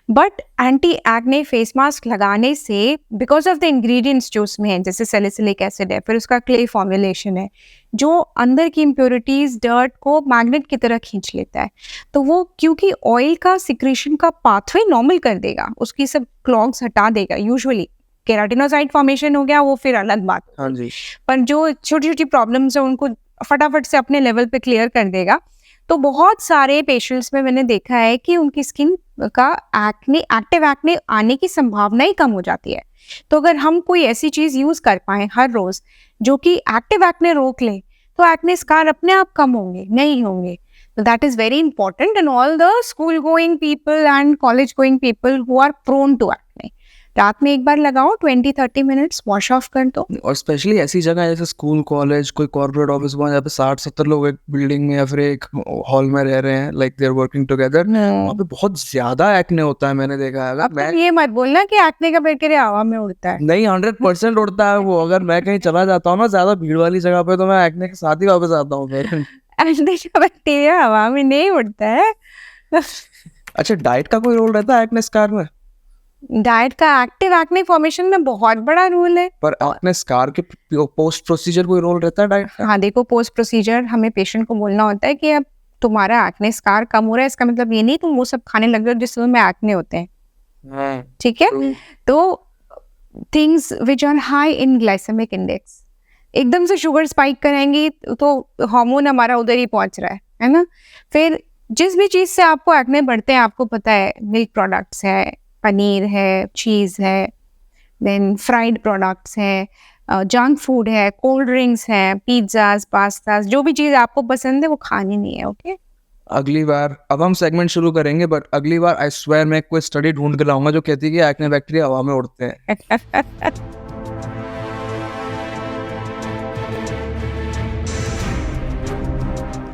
but anti acne face mask लगाने से बिकॉज ऑफ द इंग्रेडिएंट्स जो उसमें हैं, जैसे सैलिसिलिक एसिड है, फिर उसका क्ले फॉर्मुलेशन है जो अंदर की इम्प्योरिटीज डर्ट को मैग्नेट की तरह खींच लेता है. तो वो क्योंकि ऑयल का सिक्रीशन का पाथवे नॉर्मल कर देगा, उसकी सब क्लॉग्स हटा देगा. यूजुअली केराटिनोसाइट फॉर्मेशन हो गया वो फिर अलग बात. हाँ जी. पर जो छोटी छोटी प्रॉब्लम्स है उनको फटाफट से अपने लेवल पे क्लियर कर देगा. तो बहुत सारे पेशेंट्स में मैंने देखा है कि उनकी स्किन का एक्ने, एक्टिव एक्ने आने की संभावना ही कम हो जाती है. तो अगर हम कोई ऐसी चीज़ यूज़ कर पाएँ हर रोज़ जो कि एक्टिव एक्ने रोक ले, तो एक्ने स्कार अपने आप कम होंगे, नहीं होंगे. So that is very important in all the school going people and college going people who are prone to acne. रात में एक बार लगाओ, 20-30 मिनट्स वॉश ऑफ कर दो. और स्पेशली ऐसी जगह जैसे स्कूल, कॉलेज, कोई कॉर्पोरेट ऑफिस वहाँ जहाँ पे 60-70 लोग एक बिल्डिंग में या फिर एक हॉल में रह रहे हैं, like they are working together, वहाँ पे बहुत ज्यादा एक्ने होता है, मैंने देखा है. अब मैं ये मत बोलना कि एक्ने का बैक्टीरिया हवा में उड़ता है. नहीं, 100% उड़ता है वो. अगर मैं कहीं चला जाता हूँ ना ज्यादा भीड़ वाली जगह पे, तो मैं एक्ने के साथ ही वापस आता हूँ फिर. एक्ने का बैक्टीरिया हवा में नहीं उड़ता है. अच्छा, डाइट का कोई रोल रहता है एक्ने स्कार में? डाइट का एक्टिव एक्ने फॉर्मेशन में बहुत बड़ा रोल है. पर एक्ने स्कार के पोस्ट प्रोसीजर कोई रोल रहता है डाइट का? हाँ, देखो पोस्ट प्रोसीजर हमें पेशेंट को बोलना होता है कि अब तुम्हारा एक्ने स्कार कम हो रहा है, इसका मतलब ये नहीं तुम वो सब खाने लग रहे हो जिसमें एक्ने होते हैं. ठीक है. तो things which are high in glycemic index, एकदम से शुगर स्पाइक कराएंगी तो हार्मोन हमारा उधर ही पहुंच रहा है ना. फिर जिस भी चीज़ से आपको एक्ने बढ़ते हैं, आपको पता है मिल्क प्रोडक्ट्स है, पनीर है, चीज़ है, देन फ्राइड प्रोडक्ट्स हैं, जंक फूड है, कोल्ड ड्रिंक्स हैं, पिज्ज़ाज, पास्ताज, जो भी चीज़ आपको पसंद है वो खानी नहीं है. ओके. अगली बार, अब हम सेगमेंट शुरू करेंगे, बट अगली बार आई स्वेयर मैं कोई स्टडी ढूंढ के लाऊंगा जो कहती है कि एक्ने बैक्टीरिया हवा में उड़ते हैं.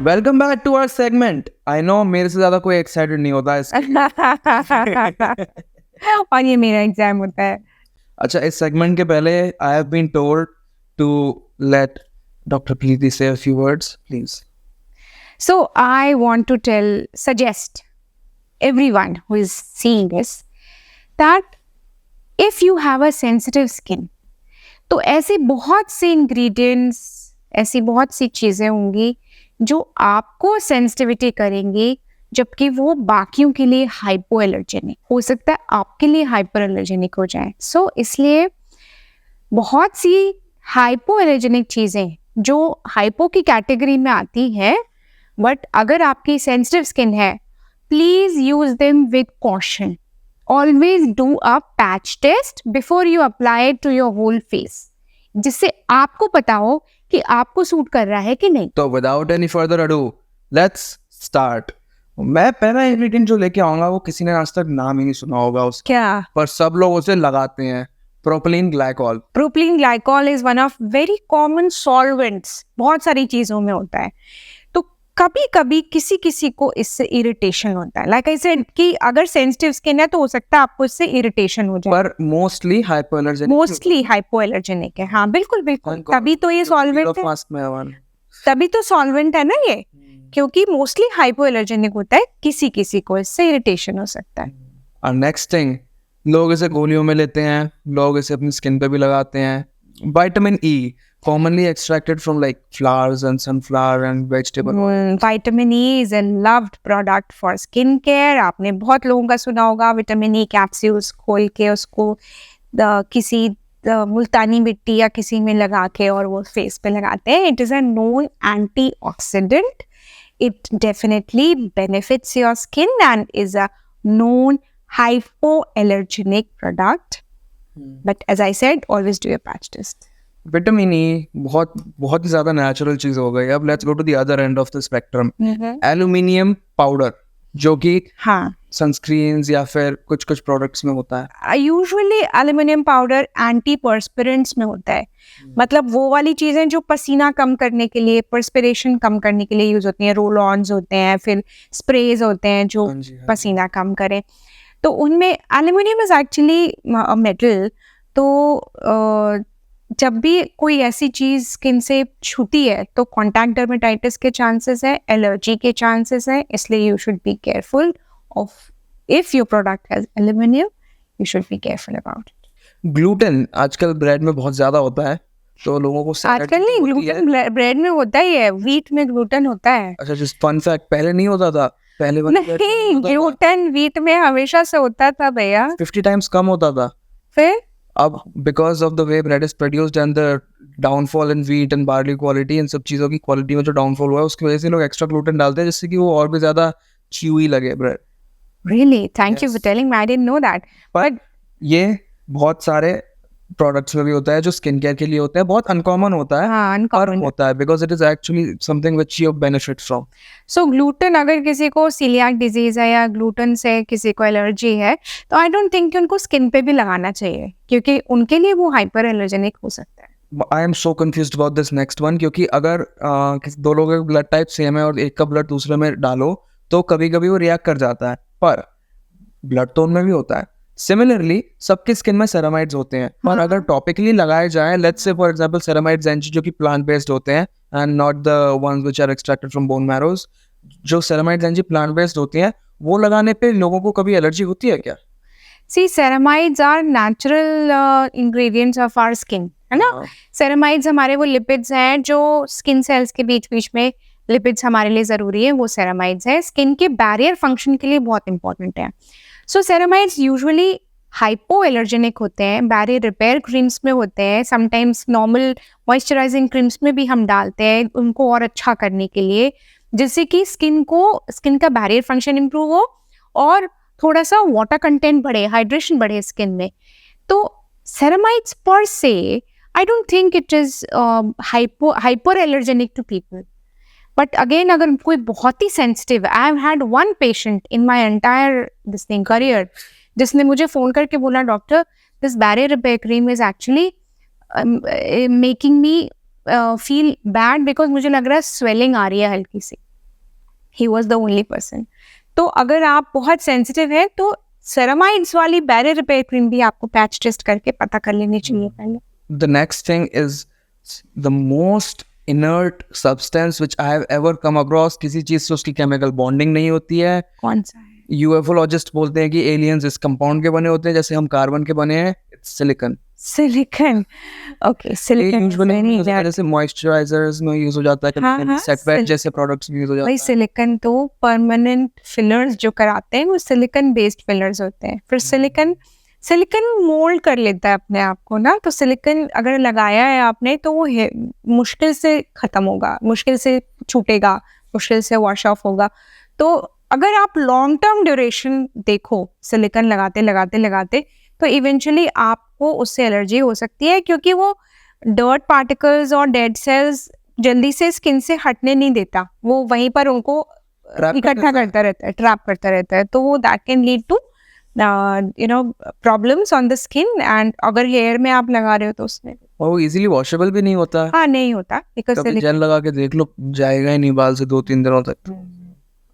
Welcome back to our segment. I know मेरे से ज्यादा कोई एक्साइटेड नहीं होता और ये मेरा एग्जाम होता है. अच्छा, इस सेगमेंट के पहले I have been told to let doctor Preeti से a few words, please. So I want to suggest everyone who is seeing this that if you have a sensitive skin, तो ऐसे बहुत से ingredients, ऐसी बहुत सी चीज़ें होंगी जो आपको सेंसिटिविटी करेंगी, जबकि वो बाकियों के लिए हाइपो एलर्जेनिक हो सकता है, आपके लिए हाइपर एलर्जेनिक हो जाए. सो इसलिए बहुत सी हाइपो एलर्जेनिक चीज़ें जो हाइपो की कैटेगरी में आती है, बट अगर आपकी सेंसिटिव स्किन है, please use them with caution. Always do a patch test before you apply it to your whole face, जिससे आपको पता हो कि आपको सूट कर रहा है कि नहीं. तो without any further ado, let's start. मैं पहला इंग्रेडिएंट जो लेके आऊंगा वो किसी ने आज तक नाम ही नहीं सुना होगा उसका, क्या? पर सब लोग उसे लगाते हैं. Propylene glycol. Propylene glycol is one of very common solvents, बहुत सारी चीजों में होता है. तो कभी कभी किसी किसी को इससे इरिटेशन होता है. लाइक आई सेड कि अगर सेंसिटिव स्किन है तो हो सकता है आपको इससे इरिटेशन हो जाए, पर मोस्टली हाइपोएलर्जेनिक है. हाँ बिल्कुल बिल्कुल, तभी तो ये सॉल्वेंट है, तभी तो सॉल्वेंट है ना ये, क्योंकि मोस्टली हाइपोएलर्जेनिक होता है. किसी किसी को इससे इरिटेशन हो सकता है. और नेक्स्ट थिंग, लोग इसे गोलियों में लेते हैं, लोग इसे अपनी स्किन पे भी लगाते हैं. Vitamin E, commonly extracted from like flowers and sunflower and vegetable oil. Vitamin E is a loved product for skin care. आपने बहुत लोगों का सुना होगा विटामिन ई कैप्सूल्स खोल के उसको किसी मुल्तानी मिट्टी या किसी में लगा के और वो फेस पे लगाते हैं. It is a known antioxidant. It definitely benefits your skin and is a known hypoallergenic product. But as I said, always do your patch test. Vitamin E बहुत बहुत ही ज्यादा नेचुरल चीज हो गई. अब let's go to the other end of the spectrum. Aluminium powder जो कि सनस्क्रीन्स या फिर कुछ कुछ प्रोडक्ट्स में होता है. यूजुअली एल्यूमिनियम पाउडर एंटीपर्स्पिरेंट्स में होता है. मतलब वो वाली चीजें जो पसीना कम करने के लिए, पर्स्पिरेशन कम करने के लिए यूज होती हैं. रोल ऑन्स होते हैं, फिर स्प्रेज होते हैं जो पसीना कम करें. तो उनमें एल्यूमिनियम इज एक्चुअली मेटल. तो जब भी कोई ऐसी चीज स्किन से छूती है तो कॉन्टैक्ट डर्मेटाइटिस के चांसेस है, एलर्जी के चांसेस है. इसलिए you should be careful of if your product has aluminium, you should be careful about it. Gluten आजकल ब्रेड में बहुत ज्यादा होता है, तो लोगों को आजकल नहीं, ग्लूटेन ब्रेड में होता ही है, व्हीट में ग्लूटेन होता है. अच्छा, जस्ट फन फैक्ट, पहले नहीं होता था. पहले नहीं, ग्लूटेन व्हीट में हमेशा से होता था भैया. 50 टाइम्स कम होता था. फिर अब because of the way bread is produced and the downfall in wheat and barley quality, इन सब चीज़ों की क्वालिटी में जो डाउनफॉल हुआ है उसकी वजह से लोग एक्स्ट्रा ग्लूटेन डालते हैं जिससे कि वो और भी ज़्यादा च्यूई लगे bread. Really, thank you for telling me, I didn't know that. But ये बहुत सारे प्रोडक्ट्स में भी होता है जो स्किन केयर के लिए होता है. बहुत अनकॉमन होता है. हाँ, अनकॉमन होता है because it is actually something which you benefit from. So gluten, अगर किसी को सीलियाक डिजीज है या ग्लूटेन से किसी को एलर्जी है तो आई डोंट थिंक कि उनको स्किन पे भी लगाना चाहिए, क्योंकि उनके लिए वो हाइपर एलर्जेनिक हो सकता है. I am so confused about this next one, क्योंकि अगर दो लोगों का ब्लड टाइप सेम है और एक का ब्लड दूसरे में डालो तो कभी कभी वो रिएक्ट कर जाता है, पर ब्लड तो उनमें भी होता है. सिमिलरली सबके स्किन में सेरामाइड्स होते हैं, पर अगर टॉपिकली लगाए जाए, let's say for example ceramide ज़ेंची जो कि प्लांट बेस्ड होते हैं and not the ones which are extracted from bone marrows, जो सेरामाइड ज़ेंची प्लांट बेस्ड होती हैं, वो लगाने पे लोगों को कभी एलर्जी होती है क्या? See, ceramides are natural ingredients of our skin, है ना. ceramides हमारे वो लिपिड्स हैं जो स्किन सेल्स के बीच बीच में लिपिड्स हमारे लिए ज़रूरी है, वो ceramides है. स्किन के बैरियर फंक्शन के लिए बहुत इंपॉर्टेंट है. सो ceramides यूजुअली हाइपोएलर्जेनिक होते हैं, बैरियर रिपेयर क्रीम्स में होते हैं, समटाइम्स नॉर्मल मॉइस्चराइजिंग क्रीम्स में भी हम डालते हैं उनको और अच्छा करने के लिए, जिससे कि स्किन का बैरियर फंक्शन इंप्रूव हो और थोड़ा सा वाटर कंटेंट बढ़े, हाइड्रेशन बढ़े स्किन में. तो ceramides पर से I don't think it is hyper allergenic to people. But again, अगर कोई बहुत ही sensitive, I have had one patient in my entire this thing career जिसने मुझे फ़ोन करके बोला, doctor this barrier repair cream is actually making me feel bad because मुझे लग रहा है स्वेलिंग आ रही है हल्की सी. He was the only person. तो अगर आप बहुत सेंसिटिव है तो ceramides वाली बैरियर रिपेयर क्रीम भी आपको पैच टेस्ट करके पता कर लेनी चाहिए पहले. The next thing is the most inert substance which I have ever come across. किसी चीज से उसकी केमिकल बॉन्डिंग नहीं होती है. कौन सा है? यूएफओलॉजिस्ट बोलते हैं कि एलियंस इस कंपाउंड के बने होते हैं, जैसे हम कार्बन के बने हैं. It's silicon. Silicon, okay. Silicon जैसे मॉइस्चराइजर्स में यूज हो जाता है, सेटवेट जैसे प्रोडक्ट्स में यूज हो जाता है. सिलिकॉन तो परमानेंट फिलर्स जो कराते हैं वो सिलिकॉन बेस्ड फिलर्स होते हैं. फिर सिलिकॉन मोल्ड कर लेता है अपने आप को ना. तो सिलिकॉन अगर लगाया है आपने तो वो मुश्किल से खत्म होगा, मुश्किल से छूटेगा, मुश्किल से वॉश ऑफ होगा. तो अगर आप लॉन्ग टर्म ड्यूरेशन देखो सिलिकॉन लगाते लगाते लगाते तो इवेंचुअली आपको उससे एलर्जी हो सकती है, क्योंकि वो डर्ट पार्टिकल्स और डेड सेल्स जल्दी से स्किन से हटने नहीं देता. वो वहीं पर उनको इकट्ठा करता रहता है, ट्रैप करता रहता है. तो वो that can lead to problems on the skin. And अगर हेयर में आप लगा रहे हो तो उसमें वो इजीली वॉशेबल भी नहीं होता. हाँ, नहीं होता, बिकॉज़ जेल लगा के देख लो, जाएगा ही नहीं बाल से 2-3 दिनों तक.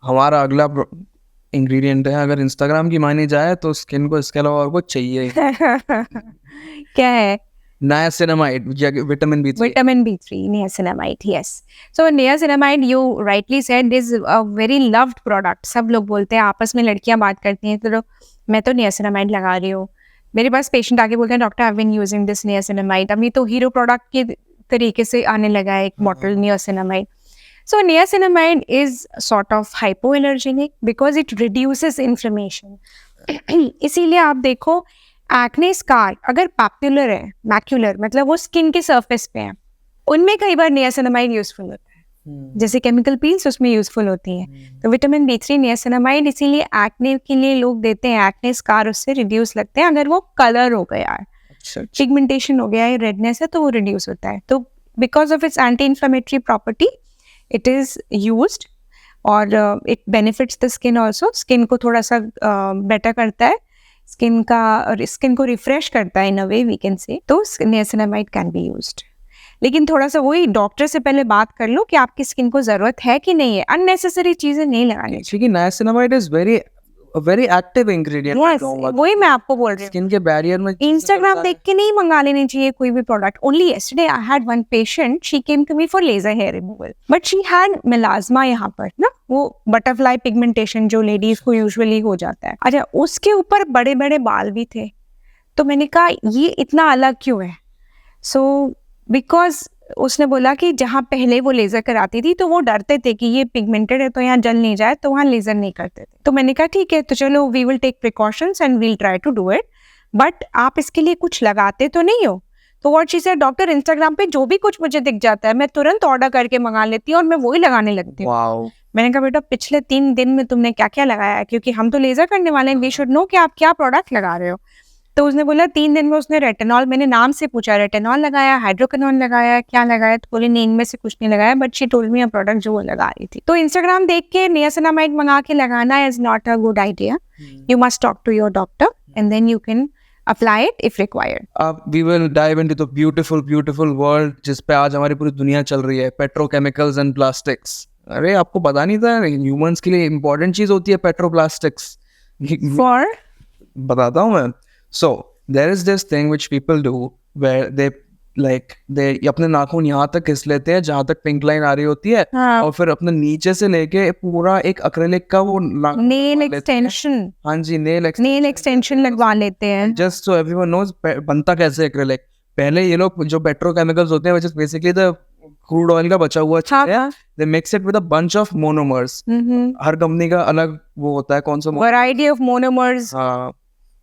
हमारा अगला इंग्रेडिएंट है, अगर इंस्टाग्राम की मानी जाए तो स्किन को इसके अलावा और कुछ चाहिए. क्या है? niacinamide, vitamin B3. Vitamin B3, niacinamide, yes. So niacinamide, you rightly said, is a very loved product. सब लोग बोलते हैं, आपस में लड़कियां बात करती हैं तो मैं तो niacinamide लगा रही हूँ. मेरे पास पेशेंट आके बोलते हैं, doctor I have been using this niacinamide. अभी तो हीरो प्रोडक्ट के तरीके से आने लगा है एक bottle niacinamide. So niacinamide is sort of hypoallergenic because it reduces inflammation. इसीलिए आप देखो एक्ने स्कार अगर पैपुलर है, मैक्युलर मतलब वो स्किन के सरफेस पे है, उनमें कई बार नियासिनामाइड यूजफुल होता है. जैसे केमिकल पील्स उसमें यूजफुल होती हैं. तो विटामिन B3 नियासिनामाइड इसीलिए एक्ने के लिए लोग देते हैं. एक्ने स्कार उससे रिड्यूस लगते हैं अगर वो कलर हो गया है, पिगमेंटेशन हो गया है, रेडनेस है, तो वो रिड्यूस होता है. तो because of its anti inflammatory property it is used और it benefits the skin also. Skin को थोड़ा सा बेटर करता है, स्किन को रिफ्रेश करता है in a way we can say. तो niacinamide can be used. लेकिन थोड़ा सा वही डॉक्टर से पहले बात कर लो कि आपकी स्किन को जरूरत है कि नहीं है. अननेसेसरी चीजें नहीं लगानी क्योंकि niacinamide is very active ingredient. Yes, वही मैं आपको बोल रही हूँ. स्किन के बैरियर में Instagram देख के नहीं मंगा लेनी चाहिए कोई भी product. Only yesterday I had one patient, she came to me for laser hair removal, but she had melasma यहाँ पर ना, वो बटरफ्लाई पिगमेंटेशन जो लेडीज को यूजुअली हो जाता है. अच्छा, उसके ऊपर बड़े बड़े बाल भी थे. तो मैंने कहा ये इतना अलग क्यों है? So because उसने बोला कि जहाँ पहले वो लेजर कराती थी तो वो डरते थे कि ये पिगमेंटेड है तो यहाँ जल नहीं जाए, तो वहाँ लेजर नहीं करते थे. तो मैंने कहा ठीक है, तो चलो we will take precautions and we'll try to do it, but आप इसके लिए कुछ लगाते तो नहीं हो. तो what she said, doctor Instagram पे जो भी कुछ मुझे दिख जाता है मैं तुरंत ऑर्डर करके मंगा लेती हूँ और मैं वही लगाने लगती हूँ. wow. मैंने कहा बेटा पिछले 3 दिन में तुमने क्या क्या लगाया है, क्योंकि हम तो लेजर करने वाले हैं, वी शुड नो कि आप क्या प्रोडक्ट लगा रहे हो. तो उसने बोला 3 दिन में उसने रेटिनॉल, मैंने नाम से पूछा रेटिनॉल लगाया, हाइड्रोक्विनोन लगाया, क्या लगाया, तो बोले नहीं इनमें से कुछ नहीं लगाया, but she told me a product जो वो लगा रही थी. तो इंस्टाग्राम देख के नियासिनामाइड मंगा के लगाना is not a good idea. You must talk to your doctor and then you can apply it if required. We will dive into the beautiful world जिस पे आज हमारी पूरी दुनिया चल रही है, पेट्रोकेमिकल्स एंड प्लास्टिक्स. अरे आपको पता नहीं था ह्यूमंस के लिए इंपॉर्टेंट चीज होती है पेट्रोप्लास्टिक्स. फॉर बताता हूँ मैं. So there is this thing which people do where they अपने नाखून यहाँ तक घिस लेते हैं जहाँ तक पिंक लाइन आ रही होती है. हाँ. और फिर अपने नीचे से लेके पूरा एक एक्रेलिक का वो नेल एक्सटेंशन. हाँ जी, नेल एक्सटेंशन लगवा लेते हैं. जस्ट सो एवरीवन नोज बनता कैसे एक्रेलिक. पहले ये लोग जो पेट्रोकेमिकल्स होते हैं, which is basically the crude oil का बचा हुआ है, they mix it with a bunch of monomers. Her company का अलग वो होता है कौन सा वैरायटी ऑफ मोनोमर्स. हाँ,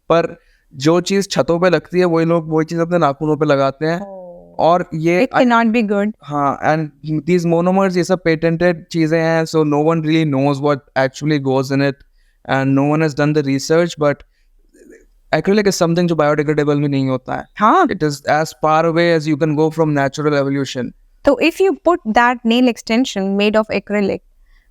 पर जो चीज छतों पे लगती है वही लोग वही चीज अपने नाखूनों पे लगाते हैं. और ये it cannot be good. हाँ, and these monomers ये सब patented चीजें हैं, so no one really knows what actually goes in it and no one has done the research, but acrylic is something जो biodegradable भी नहीं होता है. हाँ. It is as far away as you can go from natural evolution. So if you put that nail extension made of acrylic,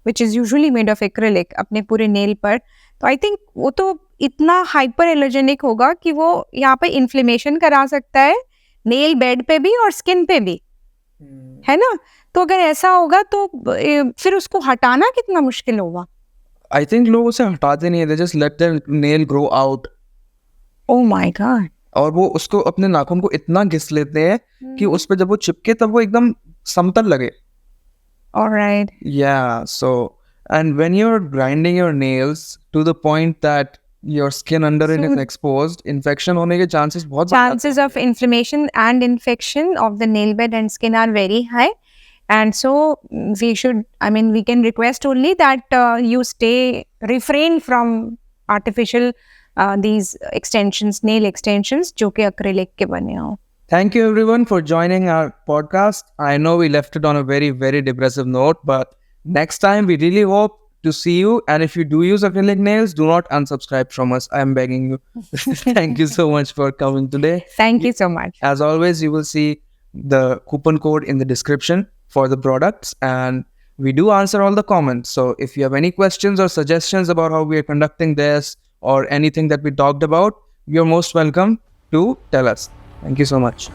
which is usually made of acrylic अपने पूरे nail पर, तो आई थिंक वो तो इतना hyper allergenic होगा कि वो यहाँ पे इन्फ्लेमेशन करा सकता है नेल बेड पे भी और स्किन पे भी, है ना. तो अगर ऐसा होगा तो फिर उसको हटाना कितना मुश्किल होगा. आई थिंक लोग उसे हटाते नहीं है, they just let their nail grow out. Oh my god. और वो उसको अपने नाखून को इतना घिस लेते हैं कि उस पे जब वो चिपके तब वो एकदम समतल लगे. Alright. Yeah, so and when you're grinding your nails to the point that your skin under it is exposed, infection होने के chances बहुत chances of inflammation and infection of the nail bed and skin are very high, and so we can request only that you refrain from artificial these extensions, nail extensions जो कि acrylic के बने हो. Thank you everyone for joining our podcast. I know we left it on a very, very depressive note, but next time we really hope to see you. And if you do use acrylic nails, do not unsubscribe from us. I am begging you. Thank you so much for coming today. Thank you so much. As always, you will see the coupon code in the description for the products, and we do answer all the comments. So if you have any questions or suggestions about how we are conducting this or anything that we talked about, you're most welcome to tell us. Thank you so much.